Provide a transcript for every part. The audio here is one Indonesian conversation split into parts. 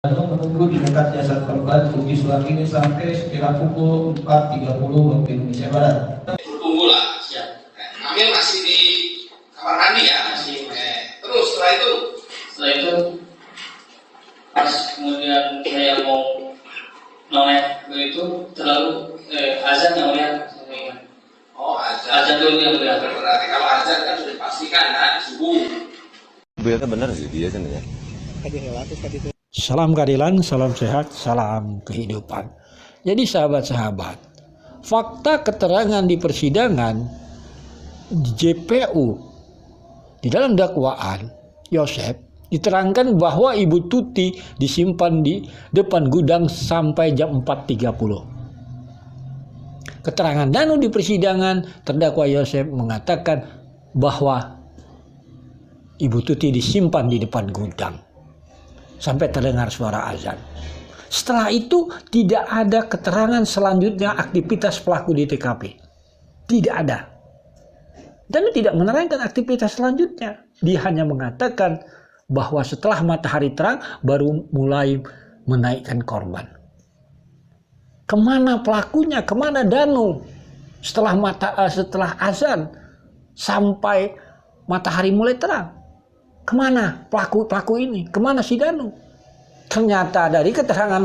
Menunggu di dekat jasad korban uji swab ini sampai sekitar pukul 4.30 waktu Indonesia Barat. Tunggu lah, siap. Ambil masih di kamar mandi ya, masih. Terus setelah itu pas kemudian saya mau noleh begitu terlalu azan yang mulia. Oh azan dulu yang mulia. Berarti kalau azan kan sudah dipastikan kan subuh. Berarti benar sih dia sebenarnya. Salam keadilan, salam sehat, salam kehidupan. Jadi sahabat-sahabat, fakta keterangan di persidangan di JPU di dalam dakwaan Yosef diterangkan bahwa Ibu Tuti disimpan di depan gudang sampai jam 4.30. Keterangan Danu di persidangan, terdakwa Yosef mengatakan bahwa Ibu Tuti disimpan di depan gudang sampai terdengar suara azan. Setelah itu tidak ada keterangan selanjutnya aktivitas pelaku di TKP. Tidak ada. Dan tidak menerangkan aktivitas selanjutnya. Dia hanya mengatakan bahwa setelah matahari terang baru mulai menaikkan korban. Kemana pelakunya? Kemana Danu? Setelah azan sampai matahari mulai terang. Kemana pelaku ini? Kemana si Danu? Ternyata dari keterangan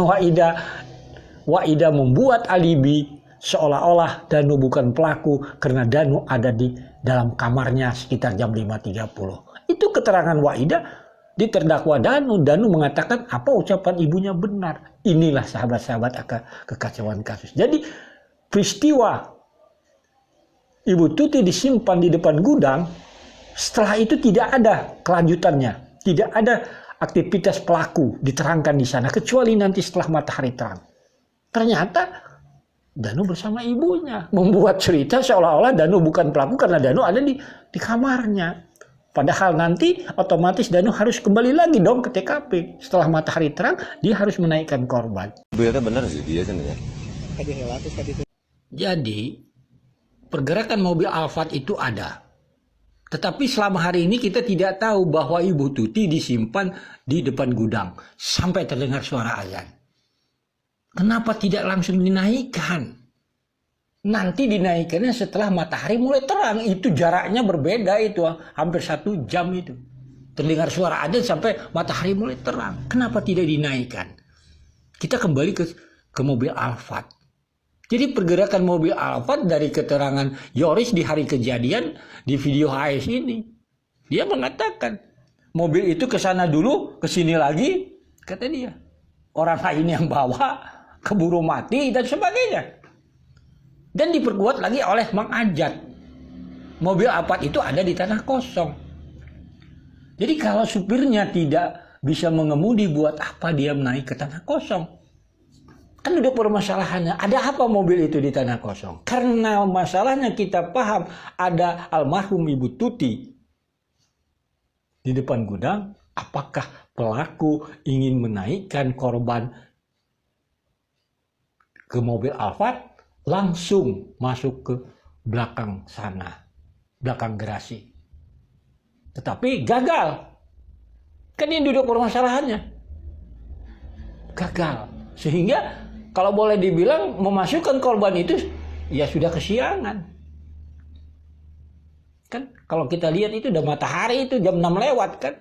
Waida membuat alibi seolah-olah Danu bukan pelaku karena Danu ada di dalam kamarnya sekitar jam 5.30. Itu keterangan Waida di terdakwa Danu. Danu mengatakan apa ucapan ibunya benar. Inilah sahabat-sahabat kekacauan kasus. Jadi peristiwa Ibu Tuti disimpan di depan gudang, setelah itu tidak ada kelanjutannya, tidak ada aktivitas pelaku diterangkan di sana kecuali nanti setelah matahari terang. Ternyata Danu bersama ibunya membuat cerita seolah-olah Danu bukan pelaku karena Danu ada di kamarnya. Padahal nanti otomatis Danu harus kembali lagi dong ke TKP. Setelah matahari terang dia harus menaikkan korban. Berarti benar sih dia sebenarnya. Jadi pergerakan mobil Alphard itu ada. Tetapi selama hari ini kita tidak tahu bahwa Ibu Tuti disimpan di depan gudang sampai terdengar suara azan. Kenapa tidak langsung dinaikkan? Nanti dinaikannya setelah matahari mulai terang. Itu jaraknya berbeda, itu hampir 1 jam itu. Terdengar suara azan sampai matahari mulai terang. Kenapa tidak dinaikkan? Kita kembali ke mobil Alphard. Jadi pergerakan mobil Alphard dari keterangan Yoris di hari kejadian di video HS ini. Dia mengatakan mobil itu ke sana dulu, ke sini lagi, kata dia. Orang lain yang bawa, keburu mati dan sebagainya. Dan diperkuat lagi oleh Mang Ajat. Mobil Alphard itu ada di tanah kosong. Jadi kalau supirnya tidak bisa mengemudi, buat apa dia naik ke tanah kosong? Kan udah permasalahannya, ada apa mobil itu di tanah kosong? Karena masalahnya kita paham ada almarhum Ibu Tuti di depan gudang, apakah pelaku ingin menaikkan korban ke mobil Alphard langsung masuk ke belakang sana, belakang garasi. Tetapi gagal. Kan ini duduk permasalahannya. Gagal. Sehingga kalau boleh dibilang memasukkan korban itu ya sudah kesiangan. Kan kalau kita lihat itu udah matahari, itu jam 6 lewat kan.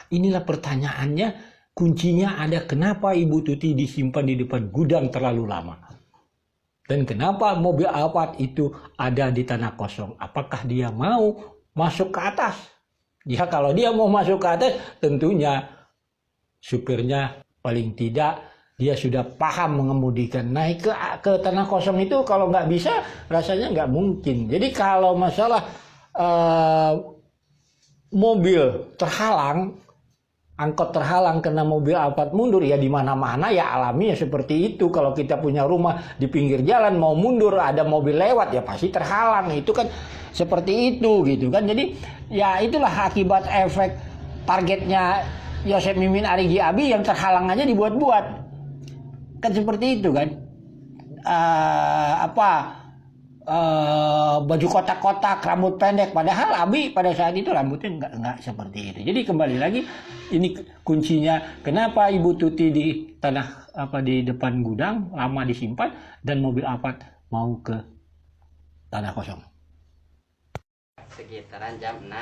Inilah pertanyaannya, kuncinya ada kenapa Ibu Tuti disimpan di depan gudang terlalu lama. Dan kenapa mobil Alphard itu ada di tanah kosong? Apakah dia mau masuk ke atas? Ya kalau dia mau masuk ke atas tentunya supirnya paling tidak dia sudah paham mengemudikan. Naik ke tanah kosong itu kalau nggak bisa rasanya nggak mungkin. Jadi kalau masalah mobil terhalang, angkot terhalang karena mobil Alphard mundur, ya di mana-mana ya alami ya seperti itu. Kalau kita punya rumah di pinggir jalan mau mundur ada mobil lewat ya pasti terhalang. Itu kan seperti itu gitu kan. Jadi ya itulah akibat efek targetnya Yosef Mimin Arigi Abi yang terhalang aja dibuat-buat. Kan seperti itu kan. baju kotak-kotak, rambut pendek. Padahal Abi pada saat itu rambutnya nggak seperti itu. Jadi kembali lagi, ini kuncinya kenapa Ibu Tuti di di depan gudang lama disimpan dan mobil Alphard mau ke tanah kosong. Sekitaran jam 6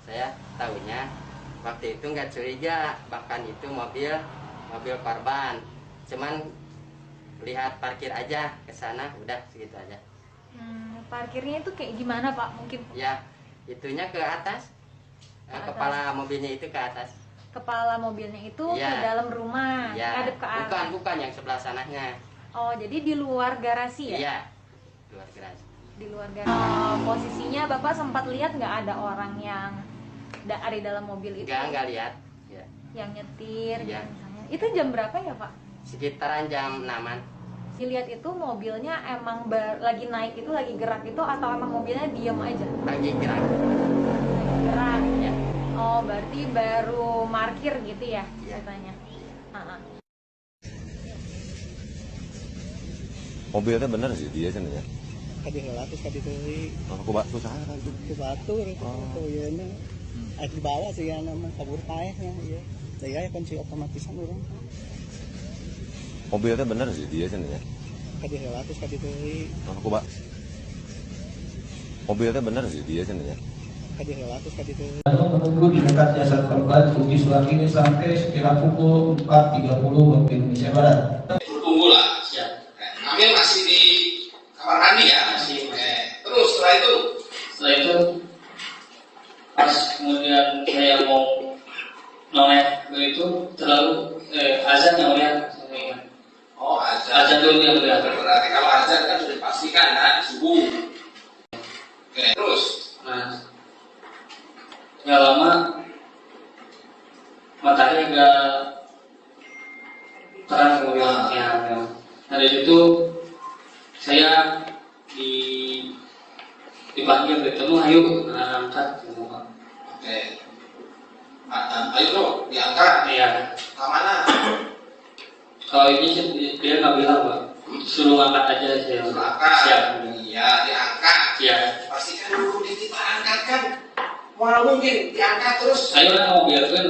saya tahunya waktu itu nggak curiga, bahkan itu mobil korban, cuman lihat parkir aja ke sana, udah segitu aja. Parkirnya itu kayak gimana Pak? Mungkin Ya itunya ke atas, kepala mobilnya itu ke atas. Kepala mobilnya itu Ya. ke dalam rumah, Ya, ngadep ke arah. bukan yang sebelah sananya. Oh, jadi di luar garasi ya? Iya, luar garasi. Di luar garasi. Posisinya Bapak sempat lihat nggak ada orang yang ada di dalam mobil itu? Nggak lihat. Ya. Yang nyetir, Iya. gitu misalnya. Itu jam berapa ya Pak? Sekitaran jam 6-an. Dilihat itu mobilnya emang lagi naik itu, lagi gerak itu, atau emang mobilnya diem aja? Lagi gerak. Gerak. Ya. Oh, berarti baru parkir gitu ya Iya. ceritanya? Mobilnya bener sih dia cenah ya. Kadi relatif kadi teuing Aku batu saha itu. ku batur oh ieu na aya di bawah sih ya nama kabur paehnya ieu daya kunci otomatisan urang Mobilnya bener sih dia cenah ya. kadi relatif kadi teuing Mobilnya bener sih dia cenah ya. kadi relatif kadi teuing Lalu menunggu di dekat jasad korban Ugi Suwarkini sampai sekira pukul 4.30 waktu Indonesia Barat. Tunggulah, siap. Kami masih di kamar mandi ya, masih. Terus setelah itu pas kemudian saya mau noleh itu terlalu azan yang mulia. Oh, azan dulu yang mulia. Berarti kalau azan kan sudah dipastikan kan subuh. Oke, terus. Nah, nggak lama matahari agak terang kemudiannya. Nah dari itu saya dipanggil bertemu, ayo angkat semua. Oke. Ayo dong, diangkat. Iya. Ke mana? Kalau ini sih dia nggak bilang Pak, suruh angkat aja saya. Angkat. Siap. Iya, diangkat. Iya. Pastikan dulu kita angkat kan. Mana mungkin diangkat terus. Ayo lah mobil kan.